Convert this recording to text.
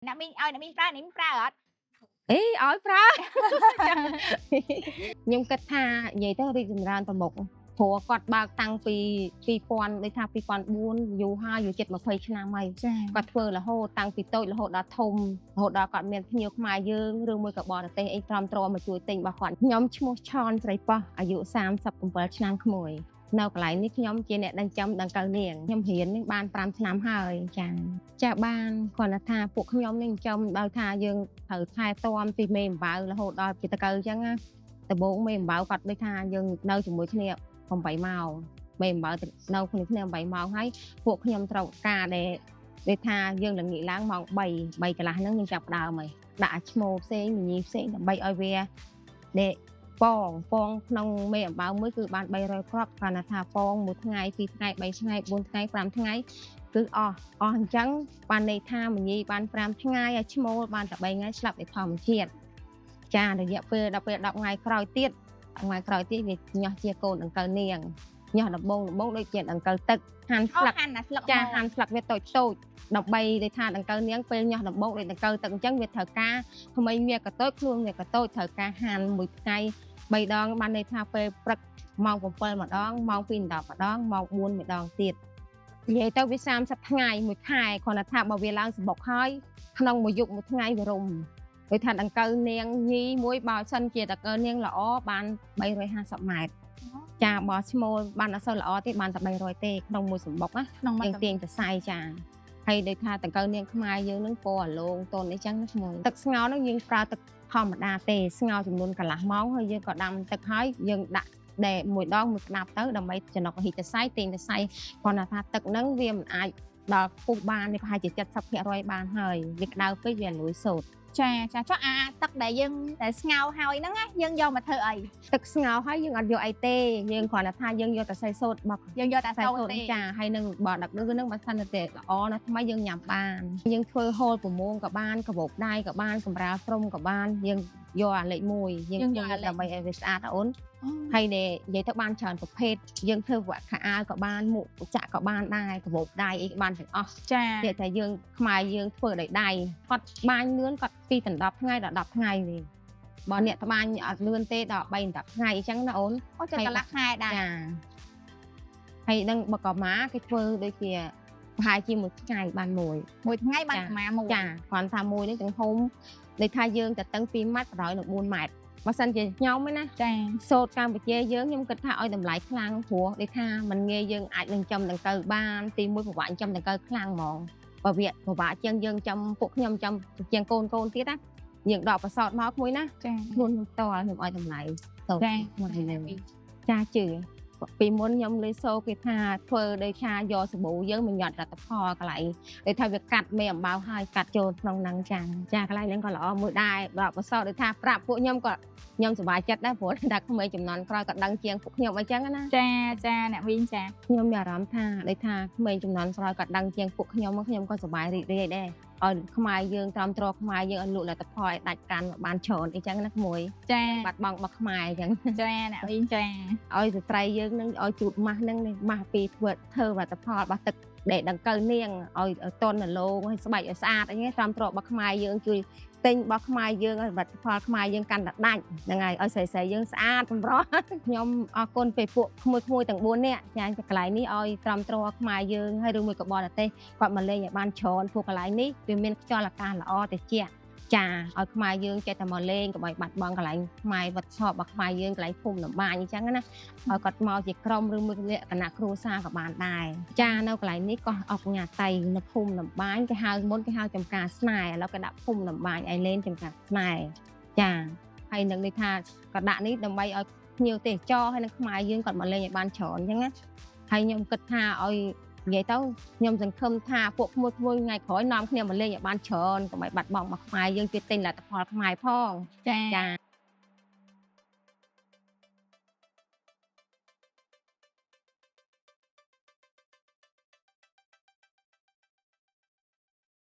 អ្នកមីងឲ្យអ្នកមីងប្រើអ្នកមីងប្រើអត់អេឲ្យប្រើខ្ញុំគិតថានិយាយទៅរីកចម្រើនទៅមុខព្រោះគាត់បើកតាំងពី2000ដូចថា2004យូរហើយយូរជិត20ឆ្នាំហើយគាត់ធ្វើរហូតតាំងពីតូចរហូតដល់ធំរហូតដល់គាត់មានភ្ញៀវខ្មែរយើងឬមួយក៏បរទេសអីទ្រាំមកជួយទិញរបស់គាត់ខ្ញុំឈ្មោះឆនស្រីប៉ោះអាយុ37ឆ្នាំក្មួយនៅកន្លែងនេះខ្ញុំជាអ្នកដង្ចំដង្កូវនាងខ្ញុំរៀននេះបាន5ឆ្នាំហើយចាបានគាត់ថាពួកខ្ញុំនេះចំដោយថាយើងត្រូវថែទាំពីមេអំបៅរហូតដល់ពីតកៅអញ្ចឹងណាដំបូងមេអំបៅគាត់ដូចថាយើងនៅជាមួយគ្នា8ម៉ោងមេអំបៅនៅគ្នា8ម៉ោងហើយពួកខ្ញុំត្រូវការដែលថាយើងល្ងាចឡើងម៉ោង3កន្លះហ្នឹងយើងចាប់ដើមហើយដាក់ឈ្មោះផ្សេងញញីផ្សេងដើម្បីឲ្យវាដែលពងក្នុងមេអំបៅមួយគឺបាន300គ្រាប់គាត់ថាពងមួយថ្ងៃ2ថ្ងៃ3ថ្ងៃ4ថ្ងៃ5ថ្ងៃគឺអស់អញ្ចឹងបានន័យថាមញីបាន5ថ្ងៃហើយឈ្មោលបានតែ3ថ្ងៃស្លាប់ដោយធម្មជាតិចារយៈពេលដល់ពេល10ថ្ងៃក្រោយទៀតវាញាស់ជាកូនដង្កូវនាងញាស់ដំបងដូចជាដង្កូវទឹកហាន់ស្លឹកចាហាន់ស្លឹកវាតូចដើម្បីដែលថាដង្កូវនាងពេលញាស់ដំបងដូចដង្កូវទឹកអញ្ចឹងវាត្រូវការថ្មីវាក៏តូចខ្លួនវាក៏តូចត្រូវការហាន់មួយថ្ងៃ3ដងបានន័យថាពេលព្រឹកម៉ោង7ម្ដងម៉ោង2 10ម្ដងម៉ោង4ម្ដងទៀតនិយាយទៅវា30ថ្ងៃមួយខែគ្រាន់តែថាបើវាឡើងសម្បុកហើយក្នុងមួយយប់មួយថ្ងៃវារុំដូចថាដង្កូវនាងញីមួយបើសិនជាដង្កូវនាងល្អបាន350ម៉ែត្រចាបើឈ្មោលបានអត់សូវល្អទេបានតែ300ទេក្នុងមួយសម្បុកណាក្នុងមួយទាញសរសៃចាហើយដូចថាដង្កូវនាងខ្មែរយើងនឹងពណ៌អាឡូងតូនអីចឹងឈ្មោលទឹកស្ងោរនឹងយើងប្រើទឹកធម្មតាទេស្ងោរចំនួនកន្លះម៉ោងហើយយើងក៏ដាំទឹកហើយយើងដាក់ដែលមួយដងមួយស្ដាប់ទៅដើម្បីចំណុកហ៊ីតសរសៃទាញសរសៃគាត់ថាទឹកហ្នឹងវាមិនអាចដល់ពុះបាននេះប្រហែលជា 70% បានហើយវាក្តៅពេកវាលួយសូត្រចាចុះអាទឹកដែលយើងតែស្ងោរហើយហ្នឹងណាយើងយកមកធ្វើអីទឹកស្ងោរហើយយើងអត់យកអីទេយើងគ្រាន់តែថាយើងយកតែសៃសូត្រមកយើងយកតែសូត្រទេចាហើយនឹងបើដឹកឌឺហ្នឹងបើសិនតែល្អណាស់ថ្មីយើងញ៉ាំបានយើងធ្វើហូលប្រមងក៏បានកបោកដៃក៏បានកម្រាលព្រំក៏បានយើងយកអាលេខ1យើងយកដើម្បីឲ្យវាស្អាតអូនហើយនិយាយទៅបានច្រើនប្រភេទយើងធ្វើវ៉ាក់ខោអាវក៏បានមុខចាក់ក៏បានដែរកបោកដៃអីក៏បានទាំងអស់ចាតែតែយើងខ្មែរយើងធ្វើដោយដៃគាត់បាញលឿនគាត់ពី10ថ្ងៃដល់10ថ្ងៃវិញបើអ្នកត្បាញអត់លឿនទេដល់3 10ថ្ងៃអញ្ចឹងណាអូនអូចិត្តកន្លះខែដែរចាហើយនឹងបកម៉ាគេធ្វើដូចជាប្រហែលជាមួយថ្ងៃបានមួយថ្ងៃបានប្រមាណមួយចាគ្រាន់ថាមួយនេះទាំងហុំដូចថាយើងទៅតឹង2ម៉ែត្រប្រហែលនឹង4ម៉ែត្របើសិនជាខ្ញុំឯណាចាសូត្រកម្ពុជាយើងខ្ញុំគិតថាឲ្យតម្លៃខ្លាំងព្រោះដូចថាมันងាយយើងអាចនឹងចំដង្កូវបានទីមួយពិបាកចំដង្កូវខ្លាំងហ្មងបើវាពិបាកជាងយើងចំពួកខ្ញុំចំជាងកូនទៀតណាយើងដកបសោតមកមួយណាចាខ្លួនខ្ញុំតខ្ញុំឲ្យតម្លៃសូត្រមកនេះចាជឿពីមុនខ្ញុំលេសូគេថាធ្វើដោយថាយកសាប៊ូយើងមកញ៉ាត់រដ្ឋផលកន្លែងដូចថាវាកាត់មេអំបៅហើយកាត់ចូលក្នុងហ្នឹងចាកន្លែងហ្នឹងក៏ល្អមួយដែរបើបសោដូចថាប្រាប់ពួកខ្ញុំក៏ខ្ញុំសប្បាយចិត្តដែរព្រោះថាក្មេងចំនួនក្រោយក៏ដឹងជាងពួកខ្ញុំអីចឹងណាចាអ្នកវិញចាខ្ញុំមានអារម្មណ៍ថាដូចថាក្មេងចំនួនក្រោយក៏ដឹងជាងពួកខ្ញុំខ្ញុំក៏សប្បាយរីករាយដែរឲ្យខ្មែរយើងតាមត្រខ្មែរយើងឲ្យលក់លទ្ធផលឲ្យដាច់កាន់បានច្រើនអីចឹងណាក្មួយចាបាត់បង់របស់ខ្មែរអញ្ចឹងចាអ្នកវិញចាឲ្យស្ត្រីយើងនឹងឲ្យជូតម៉ាស់ហ្នឹងម៉ាស់ពីធ្វើលទ្ធផលរបស់ទឹកដែលដង្កូវនាងឲ្យតន់ឡូងឲ្យស្បែកឲ្យស្អាតអីហ្នឹងតាមត្ររបស់ខ្មែរយើងជួយទិញរបស់ខ្មែរយើងឲ្យលទ្ធផលខ្មែរយើងកាន់តែដាច់ហ្នឹងហើយឲ្យស្រីយើងស្អាតចម្រុះខ្ញុំអរគុណពេលពួកក្មួយទាំង4នាក់ចាកន្លែងនេះឲ្យតាមត្រខ្មែរយើងហើយឬមួយក៏បរទេសគាត់មកលេងឲ្យបានច្រើនពួកកន្លែងនេះវាមានខ្យល់អាកាសល្អត្រជាក់ចាឲ្យខ្មែរយើងចេះតែមកលេងកុំឲ្យបាត់បង់កន្លែងខ្មែរវត្តឆោបរបស់ខ្មែរយើងកន្លែងភូមិតំបាញអញ្ចឹងណាឲ្យគាត់មកជាក្រុមឬមួយលក្ខណៈគ្រួសារក៏បានដែរចានៅកន្លែងនេះក៏អបញ្ញាតៃនៅភូមិតំបាញគេហៅមុនគេហៅចំការស្នេហ៍ឥឡូវគេដាក់ភូមិតំបាញឲ្យលេងចំការស្នេហ៍ចាហើយនឹងនេះថាក៏ដាក់នេះដើម្បីឲ្យភ្ញៀវទេសចរហើយនៅខ្មែរយើងគាត់មកលេងឲ្យបានច្រើនអញ្ចឹងណាហើយខ្ញុំគិតថាឲ្យនិយាយទៅខ្ញុំសង្ឃឹមថាពួកក្មួយថ្ងៃក្រោយនាំគ្នាមកលេងឲ្យបានច្រើនកុំឲ្យបាត់បង់មកខ្មែរយើងជិះទិញលទ្ធផលខ្មែរផងចា